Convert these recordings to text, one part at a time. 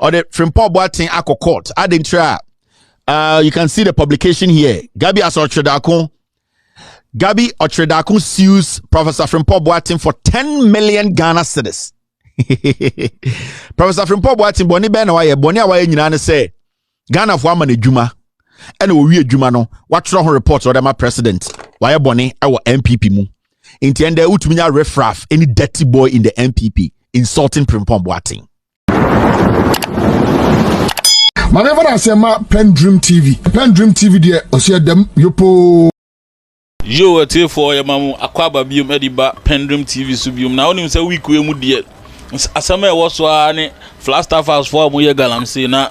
or the Frimpong Boateng ako court. I didn't try. You can see the publication here. Gabby Asotredakun. Gabby Otredakun sues Professor Frimpong Boateng for 10 million Ghana cedis. Professor Frimpong Boateng boni be na waye boni awaye nyina ne say Ghana for ama na dwuma ene wo wie dwuma no watro ho report or my president waye boni e wo MPP mu inti ende utumi nya refraf any dirty boy in the MPP insulting Frimpong Boateng. Whenever I say my PENDREAM TV there o see them yopo yo ate for ya mamu akwaba biom ediba PENDREAM TV so biom na onim say week we mu die asama e wo so ani Flagstaff house for mo ye galamsey na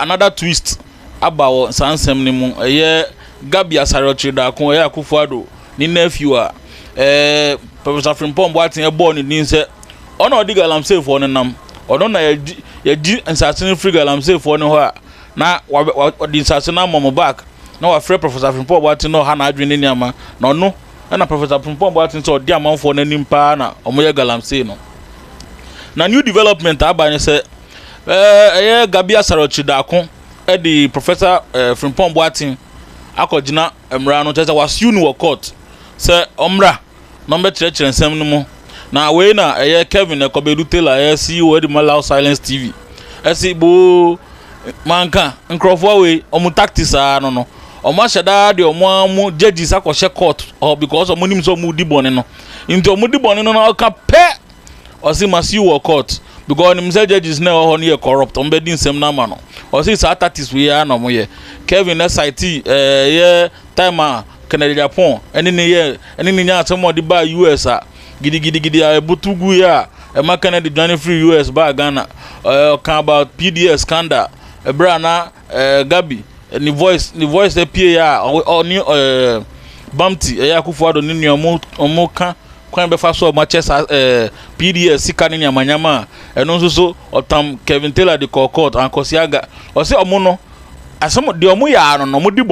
another twist about sansem ni mu Gabby Asotredakun Akufo-Addo ni nephew Professor Frimpong Boateng e born ni say ono odi galamsey for nam ono na ye di nsasene free galamsey for no ho na odi nsasene na mom back na wa free Professor Frimpong Boateng no ha na adwene ni ama na ono na Professor Frimpong Boateng so odi amanfo na nim pa na omo ye galamsey no na new development abanye say Gabby Asotredakun the Professor Frimpong Boateng akogina emra no tese was you no court say omra number church nsem no mu na we na Kevin Ekobedu Taylor CEO the Malaw Silence TV bo manka nkrofo we omu tactics no omu ashada de omu judges akoshe court or because omu nim so mu di bone no into omu di bone no na ka pe o si must you court because nim say judges na ho no corrupt ombe di nsem na ma no o si sa tactics we ya no mo ye Kevin SIT timer Canada Japan eni ni nya atemo di ba US gidi butugu ya ma Canada join free US ba Ghana kan about PDS scandal brana Gabby ni voice PA ya oni Bamti Akufo-Addo ni omo kan kwan be fa so Manchester PDS sika ni amanyama eno so otam Kevin Taylor de court an Kosiaga o se omo no asem de omo ya no omo di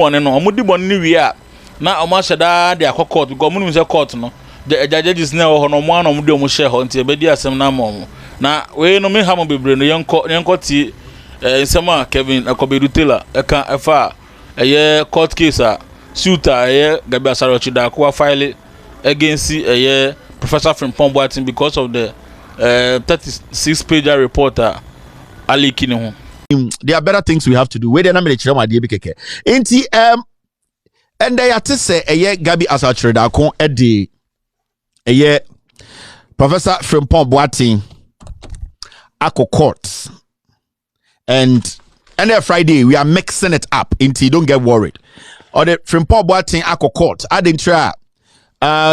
bone ni wi a na omo ashada de court because omo nim se court no the judges na ho no mo an omo de omo share ho nti e be di asem na mo na we no me ha mo bebre no yenko ti nsema Kevin Ekobedu Taylor eka efa court case suit Gabby Asotredakun file against Professor Frimpong Boateng because of the 36-page report Ali Kiniho. There are better things we have to do. Where the number of children are keke. Enti and they are to say Gabby Asotredakun Professor Frimpong Boateng ako court and Friday we are mixing it up into don't get worried. Or the Frimpong Boateng ako court. I didn't try.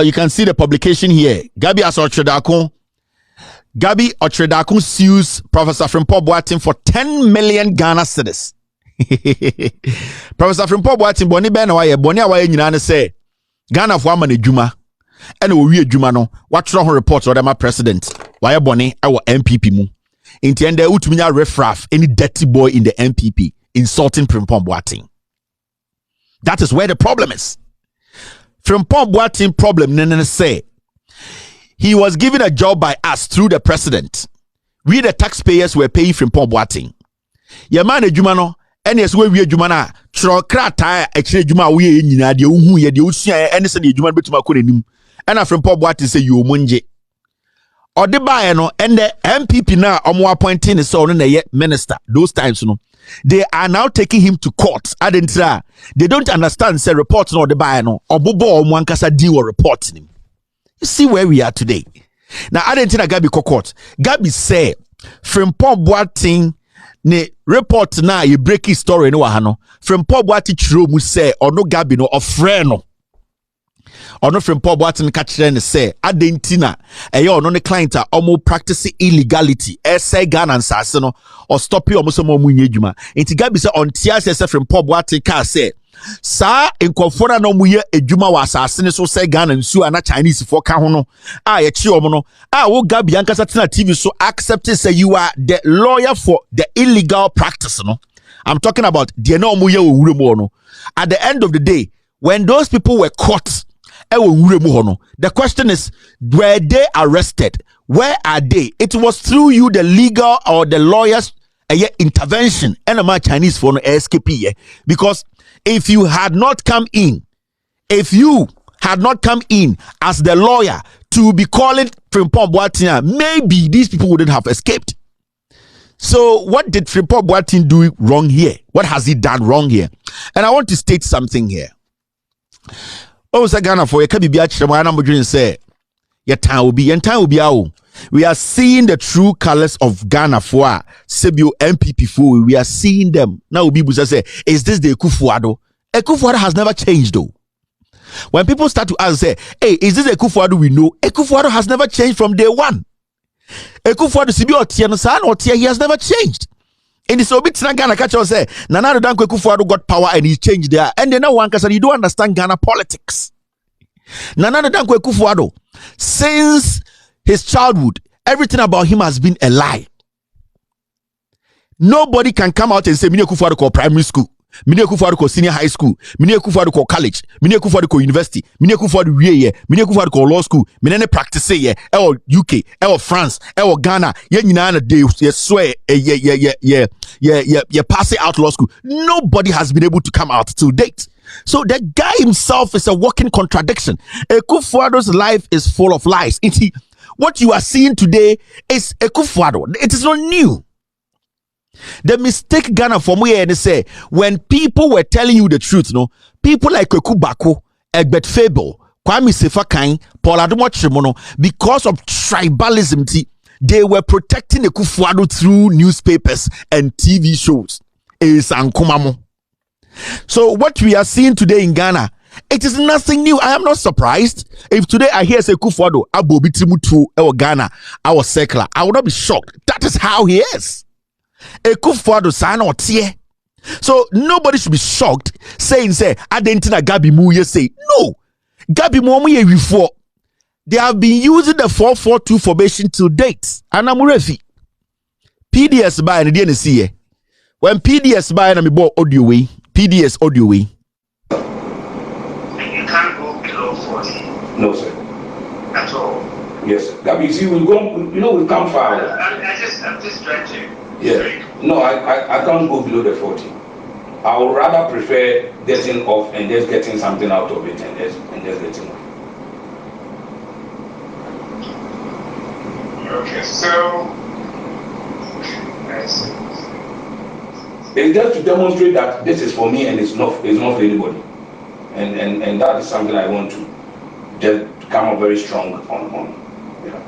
You can see the publication here. Gabby Asotredakun sues Professor Frimpong Boateng for 10 million Ghana cedis. Professor Frimpong Boateng boni be na waye boni awaye nyina ne say Ghana for ama na dwuma ene wo wie dwuma no watro ho report or my president waye boni e wo MPP mu inti ende utumi nya refraf any dirty boy in the MPP insulting Frimpong Boateng. That is where the problem is. Frimpong Boateng problem say he was given a job by us through the president. We the taxpayers were paying Frimpong Boateng. Your man adwuma no ene yes we adwuma na tro krata a kire adwuma we ye nyina de ohu ye de osua ene se de adwuma betuma ko nanim. Ena Frimpong Boateng say you omonje. Ode bae no ende MPP na omo appointing so no na ye minister those times no. They are now taking him to court. They don't understand say report no the buy no obobo omo ankasa deal or reporting him. You see where we are today. Now adentina Gabby court. Gabby say Frimpong Boateng ne report na you break his story no wa no. Frimpong Boateng chiro mu say ono Gabby no ofre no. Ono Frimpong Boateng ka kire ne say adentina ono ne client a omo practice illegality say Ghana nsase no or stop you omo so mo munye dwuma. Enti Gabby say on tia say Frimpong Boateng ka say sa enkofona no mu ye adwuma wa asase ne so say Ghana nsu ana Chinese for ka ho no ye chi omo no wo Gabby ankasa tena TV so accept say you are the lawyer for the illegal practice no. I'm talking about the no mu ye owure mu no. At the end of the day when those people were caught the question is, were they arrested? Where are they? It was through you, the legal or the lawyers a intervention and a Chinese for no escape because if you had not come in as the lawyer to be calling Frimpong Boateng, maybe these people wouldn't have escaped. So what did Frimpong Boateng do wrong here? What has he done wrong here? And I want to state something here. Oh, Ghana for say your time will be out. We are seeing the true colors of Ghana for Sebio MPP for we are seeing them. Now people say, is this the Ekufuado? Ekufuado has never changed though. When people start to ask, say, hey, is this Ekufuado we know? Ekufuado has never changed from day one. Ekufuado Sibio Otier, he has never changed. In the Sobit Ghana catch us say, Nana Danko Ekufuado got power and he changed there. And then now one can say you don't understand Ghana politics. Nana Danko Ekufuado, since his childhood, everything about him has been a lie. Nobody can come out and say Mine Ekufuado called primary school, Mine Ekufuado called senior high school, Mine Ekufuado called college, Mine Ekufuado called university, Mine Ekufuado Mine Ekufuado called law school, Mine practice or UK, or France, or Ghana, they swear pass it out law school. Nobody has been able to come out to date. So the guy himself is a walking contradiction. Ekufuado's life is full of lies. What you are seeing today is Ekufuado. It is not new. The mistake Ghana for me and say when people were telling you the truth, people like Ekubako, Egbert Fable, Kwame Sefakan, Paul Adomo Chimono, because of tribalism, they were protecting Ekufuado through newspapers and TV shows. So what we are seeing today in Ghana, it is nothing new. I am not surprised. If today I hear say Ekufuado abobitimutu ewo Ghana, our secular, I will not be shocked. That is how he is. Ekufuado sana otie. So nobody should be shocked saying say Adentina Gabby mu ye say no. Gabby mu ye before. They have been using the 442 formation to date. Anamurefi. PDS by and the see. When PDS by and me bought audio way. PDS audio way. You can't go below 40. No, sir. At all. Yes, sir. Gabby, see, we've come far. I'm just trying to. Yeah. No, I can't go below the 40. I would rather prefer getting off and just getting something out of it and just getting off. Okay, so. I see. It's just to demonstrate that this is for me and it's not for anybody. And that is something I want to just come up very strong on. Yeah.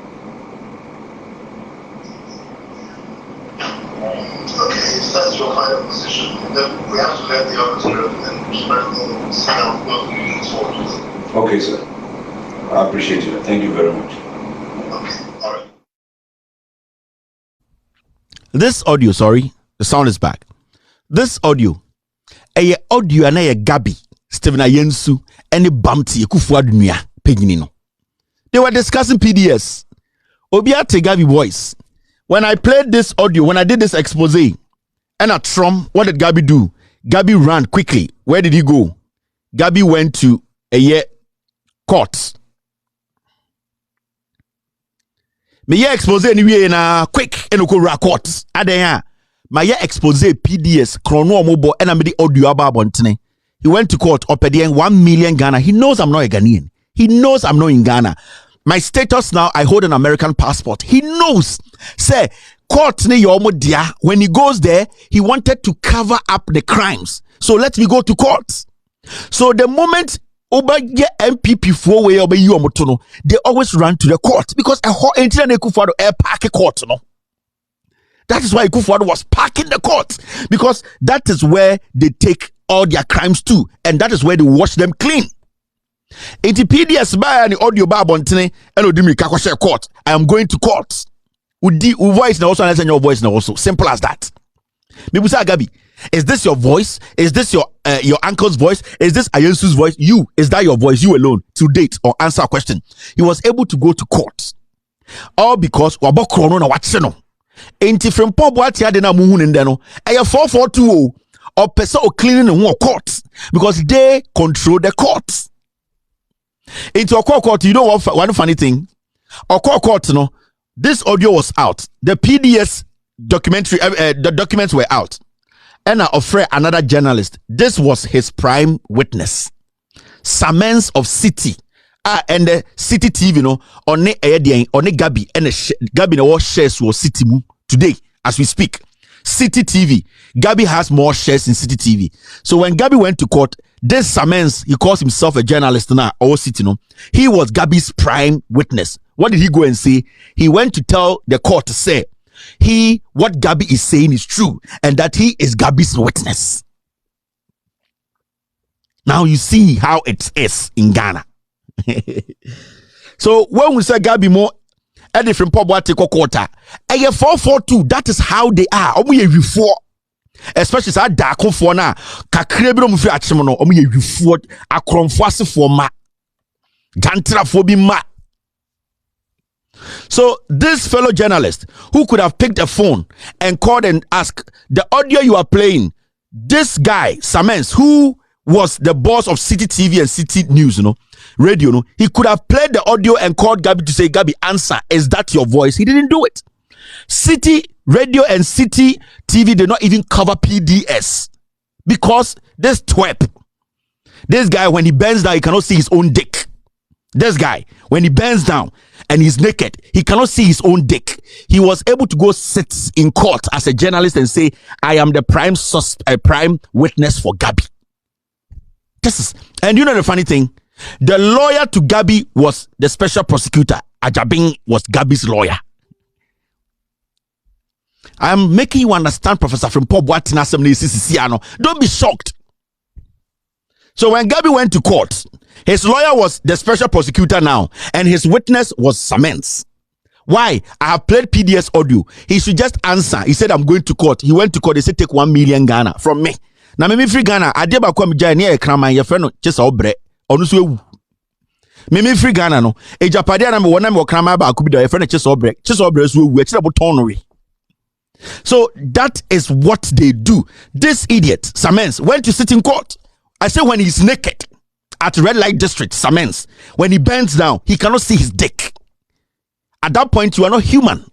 Okay, if that's your final position, then we have to let the others go and see how well we move forward. Okay, sir. I appreciate it. Thank you very much. Okay, all right. This audio, sorry, the sound is back. This audio, a audio and a Gabby, Stephen Ayensu, and a Bumpty, Ekufuado Nua, Peginino. They were discussing PDS. Obiate Gabby voice. When I played this audio, when I did this expose, and at Trump, what did Gabby do? Gabby ran quickly. Where did he go? Gabby went to a court. Me ye expose anyway na quick and go court. Adeya. My expose PDS chrono mobo and I'm the audio about bontene. He went to court opedian 1 million Ghana. He knows I'm not a Ghanaian. He knows I'm not in Ghana. My status now, I hold an American passport. He knows. Say, court ne yomo dia. When he goes there, he wanted to cover up the crimes. So let me go to court. So the moment Oba get MPP for way oba you amotono, they always run to the court because a whole entire Ekufuado air park a court, no. That is why Ekufuado was parking the court because that is where they take all their crimes to, and that is where they wash them clean. Iti PDS by any audio bar bontene and odimi kakoshe court. I am going to court. Udi voice now also and your voice now also. Simple as that. Maybe say Gabby, is this your voice? Is this your uncle's voice? Is this Ayensu's voice? Is that your voice? You alone to date or answer a question. He was able to go to court. All because wabokrono na watseno. Enti Frimpong Boateng de na muhu nde no. Eye 442 or person or cleaning the court because they control the courts. Into a court, you know what? One funny thing, a court, no. This audio was out. The PDS documentary, the documents were out. And I offer another journalist. This was his prime witness. Samens of City. And the City TV, you know, on the Gabby, and Gabby no shares was City mu today as we speak. City TV. Gabby has more shares in City TV. So when Gabby went to court, this Samens, he calls himself a journalist now, or City, no. He was Gabby's prime witness. What did he go and say? He went to tell the court to say, what Gabby is saying is true, and that he is Gabby's witness. Now you see how it is in Ghana. So when we say Gabby more a different pop what take quarter, a 442, that is how they are. Before, especially sa Darko for na kakre bi no mfi achim no omo ye wifuo akromfo asefo ma gantrafo bi ma. So this fellow journalist who could have picked a phone and called and asked, the audio you are playing, this guy Samens, who was the boss of City TV and City News, you know, radio, no, he could have played the audio and called Gabby to say, Gabby, answer, is that your voice? He didn't do it. City Radio and City TV did not even cover PDS because this twerp, this guy, when he bends down, he cannot see his own dick. This guy, when he bends down and he's naked, he cannot see his own dick. He was able to go sit in court as a journalist and say, I am the prime witness for Gabby. This is, and you know the funny thing, the lawyer to Gabby was the special prosecutor. Ajabing was Gabby's lawyer. I am making you understand, Professor Frimpong. Don't be shocked. So when Gabby went to court, his lawyer was the special prosecutor now, and his witness was Samens. Why? I have played PDS audio. He should just answer. He said, I'm going to court. He went to court. They said, take 1 million Ghana from me. Now, me free Ghana. I did about Jai near a crime. Your friend, just obre. Onusu. Me free Ghana no. A Japadia number one number crime about could be your friend, just obre. Just obre. So we about tonery. So that is what they do. This idiot, Samens, went to sit in court. I say when he's naked at red light district, Samens, when he bends down, he cannot see his dick. At that point, you are not human.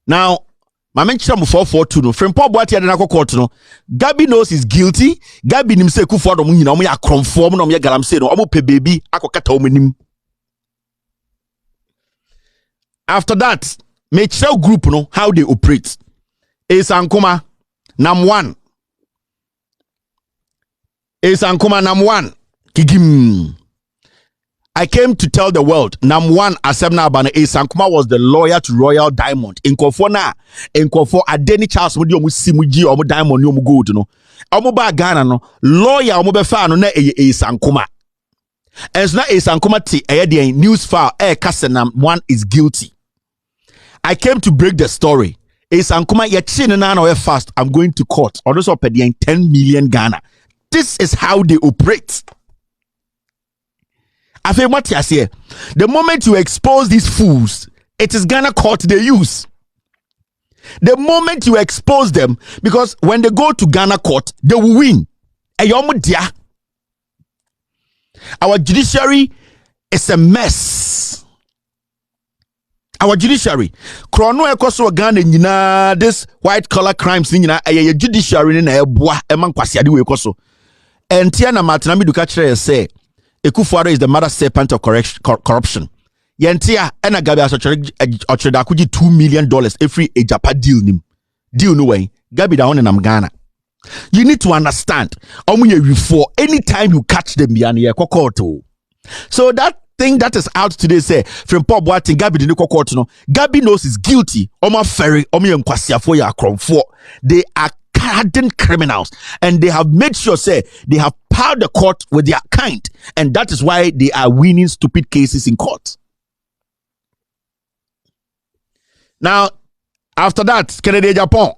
Now, my mention 442 no Frimpong Boateng na court no. Gabby knows he's guilty. Gabby nimse kufu ado mu nyina omo ya kromfo no ya galamse no omo pe baby akokata omanim. After that, Mitchell group no how they operate. Esankoma Nam 1. Esankoma Nam 1. Kigim. I came to tell the world, Nam 1 Asemna Abana Esankoma was the lawyer to Royal Diamond. In Kofona, Adeni Charles Mudi omu simuji omu diamond omu gold no. Omu ba Ghana no, lawyer omu befa no na Esankoma. And so na Esankoma ti the news file kase Nam 1 is guilty. I came to break the story. Esankoma ye chin na na fast. I'm going to court. Or also pay 10 million Ghana. This is how they operate. I feel what you say. The moment you expose these fools, it is Ghana court they use. The moment you expose them, because when they go to Ghana court, they will win. Our judiciary is a mess. Our judiciary. Krono ekoso Ghana nyina this white collar crimes nyina a judiciary na eboa eman kwasiade we ekoso. Entia na Martinami Duka kire say Ekufuado is the mother serpent of corruption. Yentia ena Gabby as ocheda kuji $2 million every a Japan deal nim. Deal no way. Gabby down in Ghana. You need to understand. Anytime you catch them, so that thing that is out today say Frimpong Boateng Gabby didn't court no. Gabby knows he's guilty. Oma ferry omi enkwasiafo ya kromfo. They are hardened criminals, and they have made sure say they have piled the court with their kind, and that is why they are winning stupid cases in court. Now, after that, Kennedy Japan.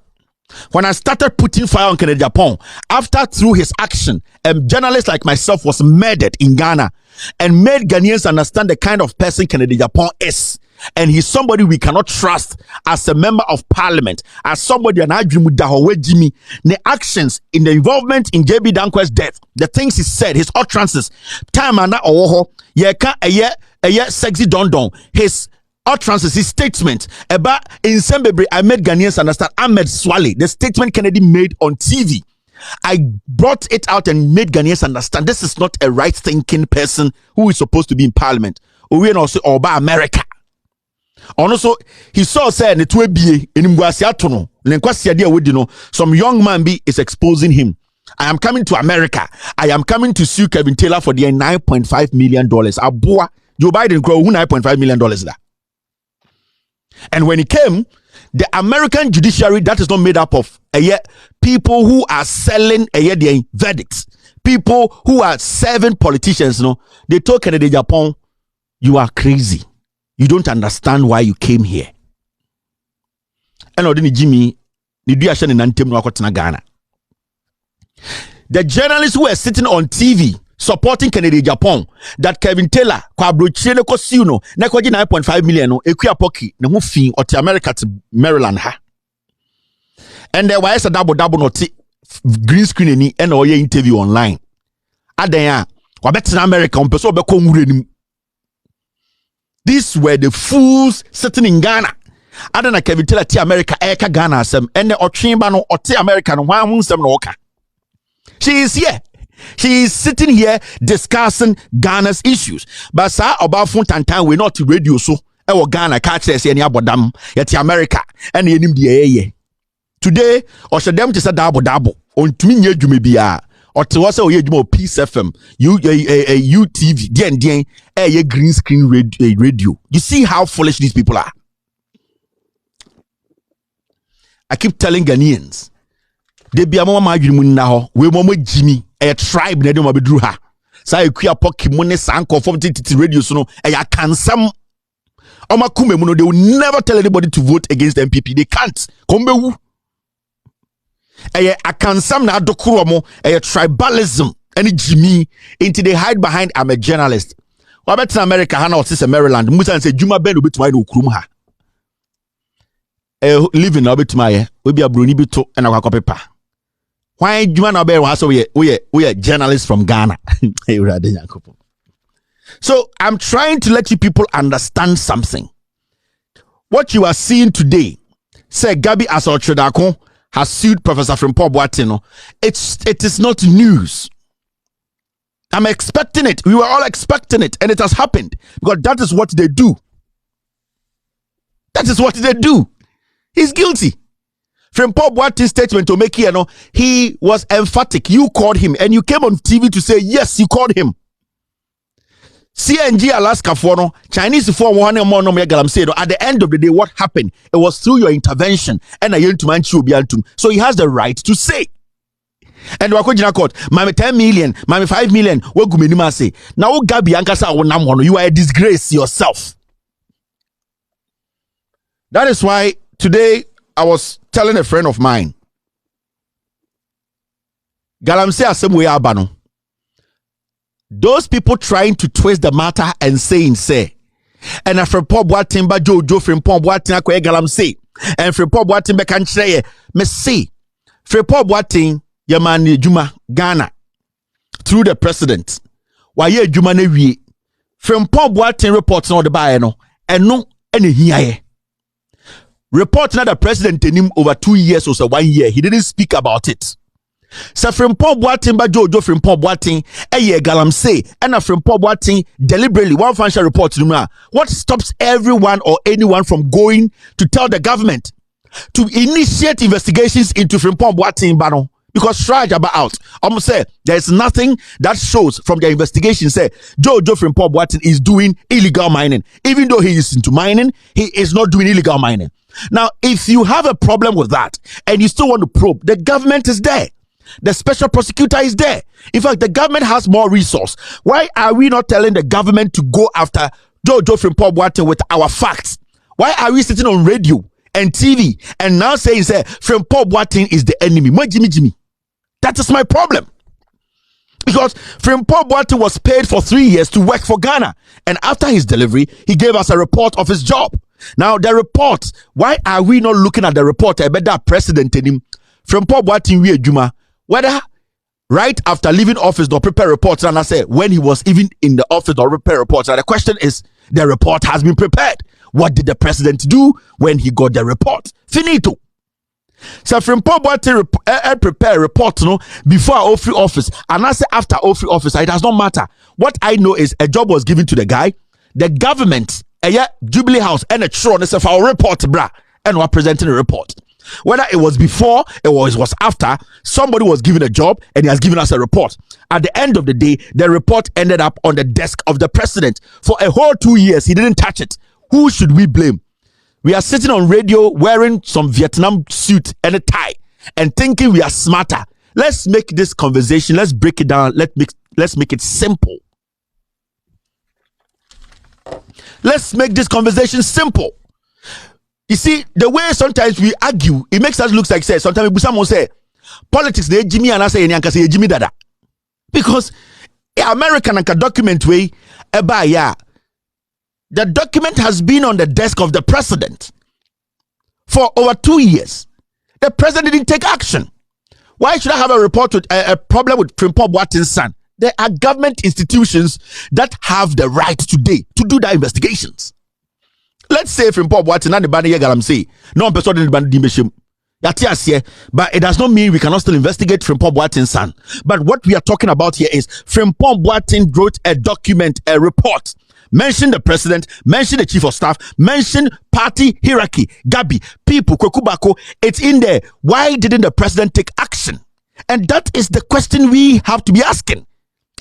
When I started putting fire on Kennedy Japan, after through his action, journalists like myself was murdered in Ghana and made Ghanaians understand the kind of person Kennedy Japan is. And he's somebody we cannot trust as a member of parliament, as somebody an Jimmy. The actions in the involvement in JB Danquest's death, the things he said, his utterances, time and a sexy don his utterances, statement about in Sembebri, I made Ghanaians understand. Ahmed Swale, the statement Kennedy made on TV. I brought it out and made Ghanaians understand this is not a right-thinking person who is supposed to be in parliament. We also about America. Also, he saw say ne to ebie enimguase atono ne nkwase de awodi no some young man be is exposing him. I am coming to America. I am coming to sue Kevin Taylor for the $9.5 million. Aboa Joe Biden grow $9.5 million da. And when he came, the American judiciary that is not made up of people who are selling their verdicts, people who are serving politicians, they told Kennedy Japan, you are crazy. You don't understand why you came here. And Odini Jimmy, Ghana. The journalists who were sitting on TV supporting Kennedy Japan that Kevin Taylor kwabrochire ko siuno na kwaji 9.5 million no ekua poki na ho fin ote America to Maryland ha. And there was a double not green screen any and or interview online. Adan wa betina America on person be ko nwure nim. These were the fools sitting in Ghana. Adan Kevin Taylor ti America eka Ghana asem ene otwenba no ote America no hwan nsem no oka. She is here. She is sitting here discussing Ghana's issues. But sir, about Funtantan, we're not radio so. Ewo Ghana catch us any abodam yet America and the enim the today or should them to say double on to me bia or to us or Peace FM UTV DN a green screen radio. You see how foolish these people are. I keep telling Ghanaians they be a mama na ho we momo Jimmy a tribe na dem abedru ha sa ekua poki mo ne sanko from titi radio so no e ya kansam omakume mu no they will never tell anybody to vote against the MPP. They can't kombewu e akansam na adokoro mo e tribalism any Jimmy into they hide behind I'm a journalist. Wa betin America ha na otis Maryland musa say juma ben obetuma na okurum ha living na obetuma ye we be abroni bi to na akwa paper. Why do you know we are journalists from Ghana? So I'm trying to let you people understand something. What you are seeing today, say Gabby as Okyere has sued Professor Frimpong Boateng. It is not news. I'm expecting it. We were all expecting it, and it has happened because that is what they do. That is what they do. He's guilty. Frimpong Boateng's statement to make here, he was emphatic. You called him and you came on TV to say, yes, you called him. CNG Alaska for Chinese for one more no said at the end of the day, what happened? It was through your intervention and I to manchu biantum. So he has the right to say. And Wakojina court, Mami 10 million, Mami 5 million, what Guminima say. Now Gabby Ankasa Namono, you are a disgrace yourself. That is why today I was telling a friend of mine, Galamse Asemwe Abano. Those people trying to twist the matter and saying, and a Frimpong Boateng ba Jojo Frimpong Boateng akwe Galamse, and Frimpong Boateng be kan kyerɛ me say, Frimpong Boateng yamani Juma Ghana through the president. Why ye Juma ne wie? Frimpong Boateng reports no the buy no, and no any here. Report now the president in him over 2 years or so 1 year. He didn't speak about it. So Frimpong Boateng ba Jojo Frimpong Boateng Galamse and a Frimpong Boateng deliberately one financial report to what stops everyone or anyone from going to tell the government to initiate investigations into Frimpong Boateng Bano? Because Shraj about out. Almost say there is nothing that shows from the investigation say Jojo Frimpong Boateng is doing illegal mining. Even though he is into mining, he is not doing illegal mining. Now, if you have a problem with that and you still want to probe, the government is there. The special prosecutor is there. In fact, the government has more resource. Why are we not telling the government to go after Jojo Frimpong Boateng with our facts? Why are we sitting on radio and TV and now saying, Frimpong Boateng is the enemy? Jimmy. That is my problem. Because Frimpong Boateng was paid for 3 years to work for Ghana. And after his delivery, he gave us a report of his job. Now, the report, why are we not looking at the report? I bet that president in him, Frimpong Boateng we Juma, whether right after leaving office or prepare reports, and I say when he was even in the office or prepare reports. And the question is, the report has been prepared. What did the president do when he got the report? Finito. So Frimpong Boateng prepare a report before Okyere office, and I say after Okyere office, it does not matter. What I know is a job was given to the guy, the government, Jubilee House, and a throne, it's a report, bra, and we're presenting a report. Whether it was before, it was after, somebody was given a job and he has given us a report. At the end of the day, the report ended up on the desk of the president. For a whole 2 years, he didn't touch it. Who should we blame? We are sitting on radio wearing some Vietnam suit and a tie and thinking we are smarter. Let's make this conversation, let's break it down, let's make it simple. Let's make this conversation simple. You see, the way sometimes we argue, it makes us look like, say, sometimes someone say, politics, they Jimmy and I say, Jimmy Dada. Because American document way, the document has been on the desk of the president for over 2 years. The president didn't take action. Why should I have a report with a problem with Frimpong Boateng's son? There are government institutions that have the right today to do the investigations. Let's say Frimpong Boateng and the band galam say no person in the band dimeshim. But it does not mean we cannot still investigate Frimpong Boateng's son. But what we are talking about here is Frimpong Boateng wrote a document, a report. Mention the president, mention the chief of staff, mention party hierarchy, Gabby, people, Kwekubako. It's in there. Why didn't the president take action? And that is the question we have to be asking.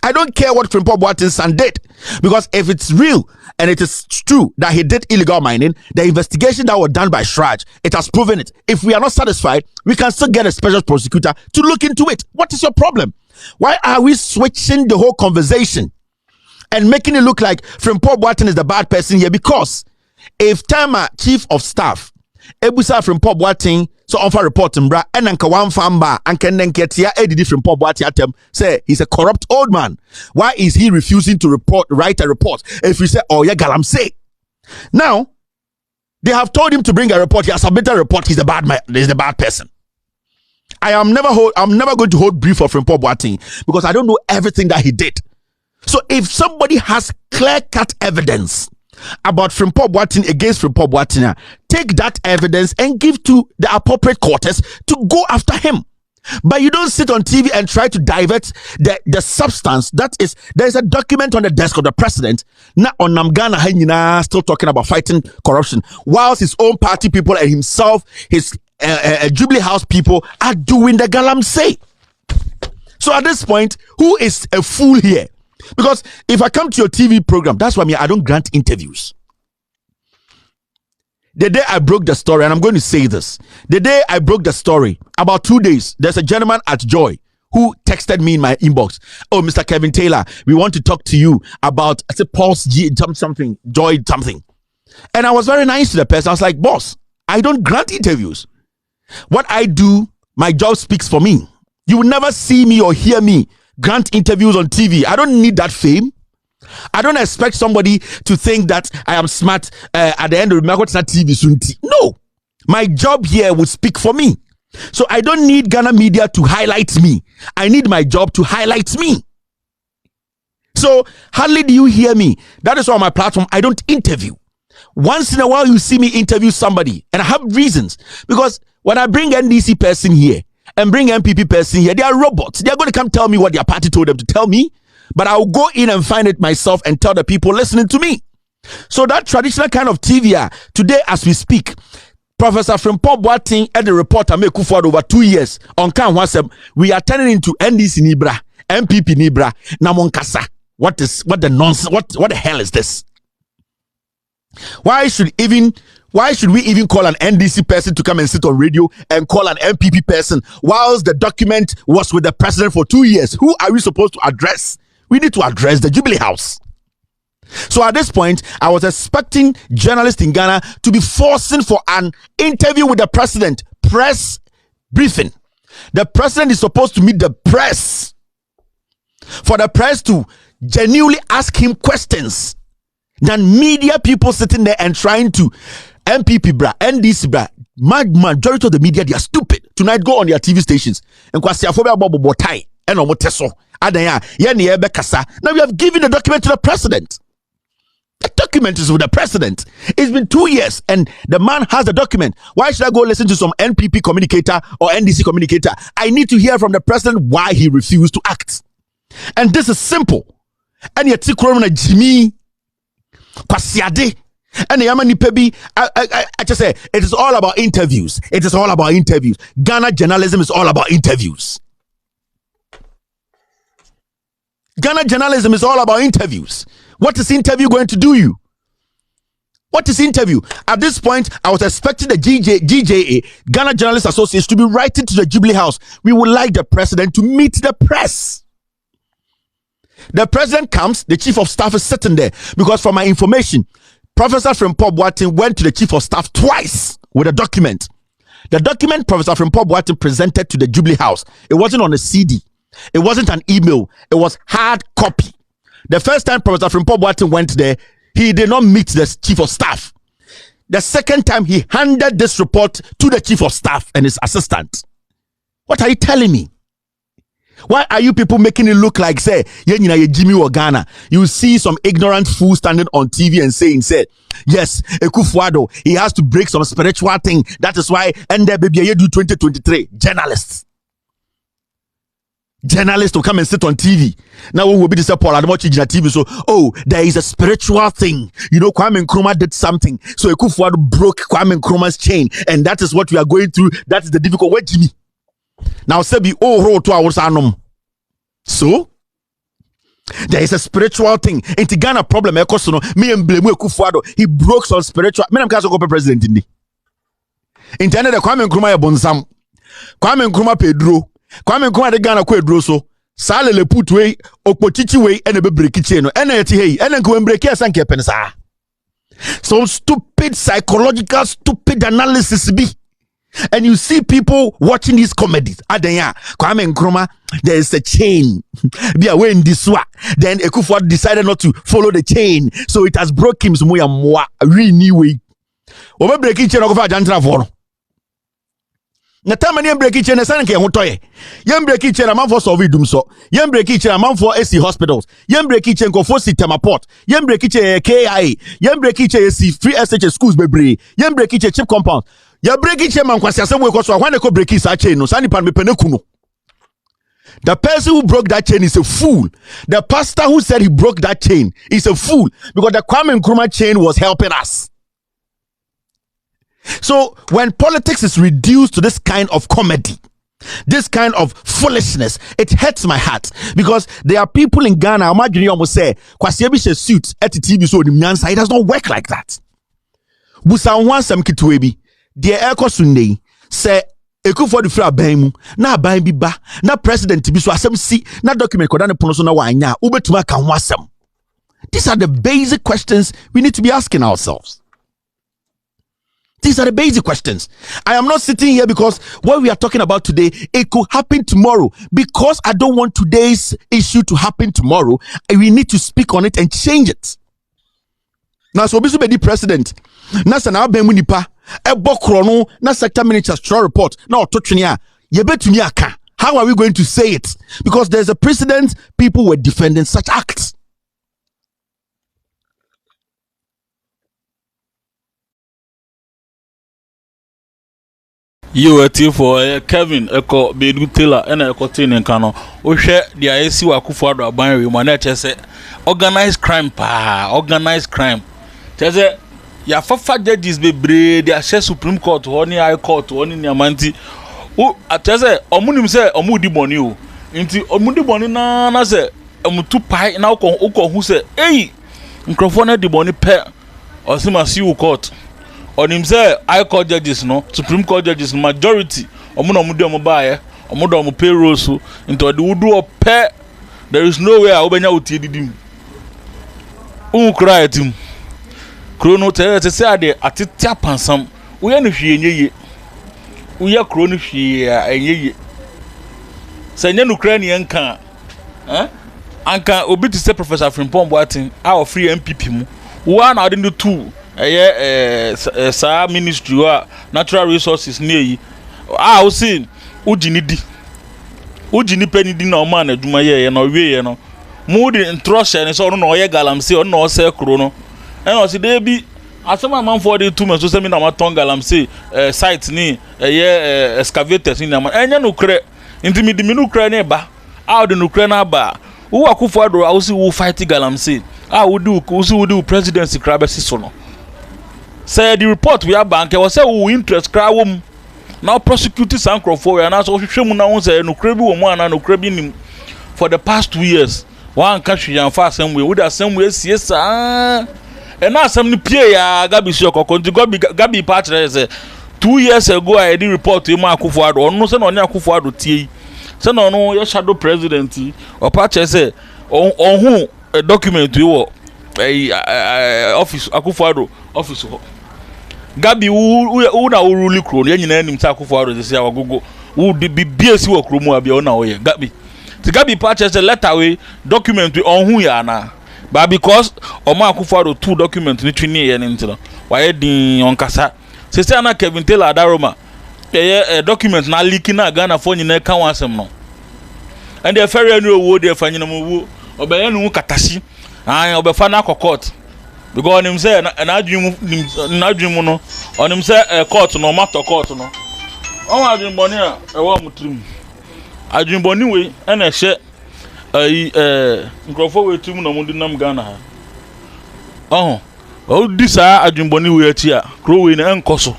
I don't care what Frimpong Boateng's son did, because if it's real and it is true that he did illegal mining, the investigation that was done by Shraj, it has proven it. If we are not satisfied, we can still get a special prosecutor to look into it. What is your problem? Why are we switching the whole conversation and making it look like Frimpong Boateng is the bad person here? Because if Tama chief of staff Ebusa Frimpong Boateng so offer report bra and anka one famba and can then get here edit Frimpong Boateng say he's a corrupt old man. Why is he refusing to write a report? If we say oh yeah galam say now they have told him to bring a report, he has submitted a report, he's the bad man, he's the bad person. I'm never going to hold brief for Frimpong Boateng because I don't know everything that he did. So if somebody has clear-cut evidence about Frimpong Boateng against Frimpong Boateng, take that evidence and give to the appropriate quarters to go after him. But you don't sit on TV and try to divert the substance. That is, there is a document on the desk of the president. Now on Namgana Hainina still talking about fighting corruption, whilst his own party people and himself, his Jubilee House people are doing the galam say. So at this point, who is a fool here? Because if I come to your TV program, that's why I don't grant interviews. The day I broke the story, and I'm going to say this, the day I broke the story, about 2 days, there's a gentleman at Joy who texted me in my inbox. Oh, Mr. Kevin Taylor, we want to talk to you about, I said, Pulse G, something, Joy, something. And I was very nice to the person. I was like, boss, I don't grant interviews. What I do, my job speaks for me. You will never see me or hear me grant interviews on TV. I don't need that fame. I don't expect somebody to think that I am smart at the end of the TV. No, my job here will speak for me. So I don't need Ghana media to highlight me. I need my job to highlight me. So hardly do you hear me. That is why on my platform I don't interview. Once in a while you see me interview somebody, and I have reasons, because when I bring NDC person here and bring MPP person here, they are robots. They are going to come tell me what their party told them to tell me, but I'll go in and find it myself and tell the people listening to me. So that traditional kind of TV, today as we speak, Professor Frimpong Boateng and the reporter make for over 2 years on Kan Wasem, we are turning into NDC Nibra, MPP Nibra, Namonkasa. What the nonsense? What the hell is this? Why should we even call an NDC person to come and sit on radio and call an MPP person whilst the document was with the president for 2 years? Who are we supposed to address? We need to address the Jubilee House. So at this point, I was expecting journalists in Ghana to be forcing for an interview with the president, press briefing. The president is supposed to meet the press, for the press to genuinely ask him questions, than media people sitting there and trying to MPP bra, NDC bra. Majority of the media, they are stupid. Tonight, go on their TV stations and Boateng and now we have given the document to the president. The document is with the president. It's been 2 years and the man has the document. Why should I go listen to some NPP communicator or NDC communicator? I need to hear from the president why he refused to act. And this is simple. And yet, Jimmy Kwasiade and Yamani Pebi, I just say it is all about interviews. It is all about interviews. Ghana journalism is all about interviews. Ghana journalism is all about interviews. What is interview going to do you? What is interview? At this point, I was expecting the GJA, Ghana Journalists Association, to be writing to the Jubilee House. We would like the president to meet the press. The president comes, the chief of staff is sitting there. Because from my information, Professor Frimpong Boateng went to the chief of staff twice with a document. The document Professor Frimpong Boateng presented to the Jubilee House, it wasn't on a CD. It wasn't an email. It was hard copy. The first time Professor Frimpong Boateng went there, he did not meet the chief of staff. The second time, he handed this report to the chief of staff and his assistant. What are you telling me? Why are you people making it look like, say, Jimmy or Ghana? You see some ignorant fool standing on TV and saying, yes, Ekufuado, he has to break some spiritual thing. That is why, and there baby, you do 2023. Journalists to come and sit on TV. Now we will be disappointed. I'm watching TV. So, there is a spiritual thing. You know, Kwame Nkrumah did something. So Ekufuado broke Kwame Nkrumah's chain. And that is what we are going through. That is the difficult way, Jimmy. Now, Sebi, to our sanum. So, there is a spiritual thing. In the Ghana problem, me and blame Ekufuado. He broke some spiritual. Me, I'm going to go president in the. In the end, the Kwame Nkrumah bonsam. Kwame Nkrumah Pedro. Kwame Nkrumah de Ghana ko eduro so sale le put we okpochichi we ene be break chain no ene eti hey ene nko break ya sanke pen sa. So stupid psychological stupid analysis be. And you see people watching these comedies. Adenya Kwame Nkrumah, there is a chain. Be away in this one. Then Ekufuado decided not to follow the chain, so it has broke him some more really new way. Obe break chain go fa jantra for. Na time ni break chain na san ke hotoye. Yem break chain na man for solve dum so. Yem break chain na man for AC hospitals. Yem break chain ko for Sitema port. Yem break chain KIA. Yem break chain AC free SH schools bebre. Yem break chain chip compound. Ya break chain man kwasi asem we ko so when ko break sa chain no san nipa me peneku no. The person who broke that chain is a fool. The pastor who said he broke that chain is a fool because the Kwame Nkrumah chain was helping us. So when politics is reduced to this kind of comedy, this kind of foolishness, it hurts my heart because there are people in Ghana. Imagine you almost say, "Kwasiabi suit at TV so the it does not work like that." Busa wan sam kitwebi, the eko sunday say Ekufuado free aban na aban bi ba na president bi so asem si na document koda ne pono so na wanya ubetuma kan ho asem. These are the basic questions we need to be asking ourselves. These are the basic questions. I am not sitting here because what we are talking about today, it could happen tomorrow. Because I don't want today's issue to happen tomorrow, we need to speak on it and change it. Now, so this will be the president. Nasa na ben munipa ebo krono na sector minister straw report na ototwene a ye betumi aka. How are we going to say it? Because there's a precedent, people were defending such acts. You were for Kevin Eko Bedu Taylor and Eko Tin and Kano. O share the IC Wakufuado Abani, Manager say organized crime, organized crime. Tell say, ya fafa judges be brave, they are Supreme Court, honey High Court, honey Niamanti. Oh, I tell say, Omunim say, Omudi Boni, into Omudi Boni na say, Omutu Pai now Oko who say, hey, Microphone de Boni pair or Sima Siu Court. On him say High Court judges no Supreme Court judges majority omuno mudu omubaye omudo omu payroll so into the wudu ope there is no way obenya utie didim unkra etim krono te say ade atetia pansam uye no hwie enyeye uye krono hwie enyeye senya no kra ne enka anka obi to say Professor Frimpong Boateng our free MPP mu one out in the two sa ministry wa natural resources neyi o see ujinidi penidi na o man aduma ye no wie ye no mu di introduction so no ye galamsey no se kro no and also they be asema man for the 2 months so say me na ma ton galamsey site ni excavators ni na ma enya no kre nti me di me no kre ne ba a de no kre na ba wo akufo ado a wo si wo fight galamsey a wo di presidency kra be si so no say the report we are bank was say wo interest kra wo mu now prosecute Sankrofo and also hwehwemu na won say no kra bi wo mu ana no kra bi nim for the past 2 years one country yan fa some way with the same way yes and now some pie ya Gabby so kokonti Gabby partner say 2 years ago I did report to ma Akufo Addo on no say no Akufo Addo tie say no your shadow president or partner say on who a document we wo office Akufo Addo office Gabby who na rule kro no nyina anim say Akufo Addo say agogo who be biasi wo kro mu abia na wo ye Gabby the Gabby purchased a letter way document on who ya na but because Oma Akufo Addo 2 document ni twini ye ntino why din on kasa sister na Kevin Taylor Adaroma document na leak na Ghana for nyina kan wasem no and the ferry no wo dey fa nyina mo wo obeye no katasi an obefa na court because him say na adwum no on him say court no matter court no on adwum boni a e wa mutrim adwumboni we na ehye nkrofo we tum na mundi nam Ghana ha o disa adwumboni we achi a kro we na enkoso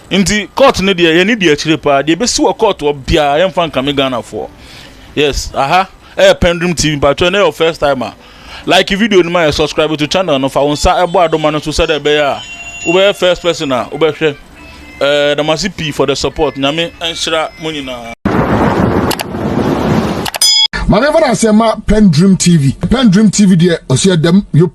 nti court ne de ye ni de achire pa de be si wo court obia ye mfa nka me Ghana for yes PENDREAM TV but when your first timer like video ni ma subscribe to channel no fa wonsa ebo adoma no so say be ya we be first person na we be hwe the masipi for the support nyame enhira monina. Whenever I say PENDREAM TV, PENDREAM TV, there, I see them, you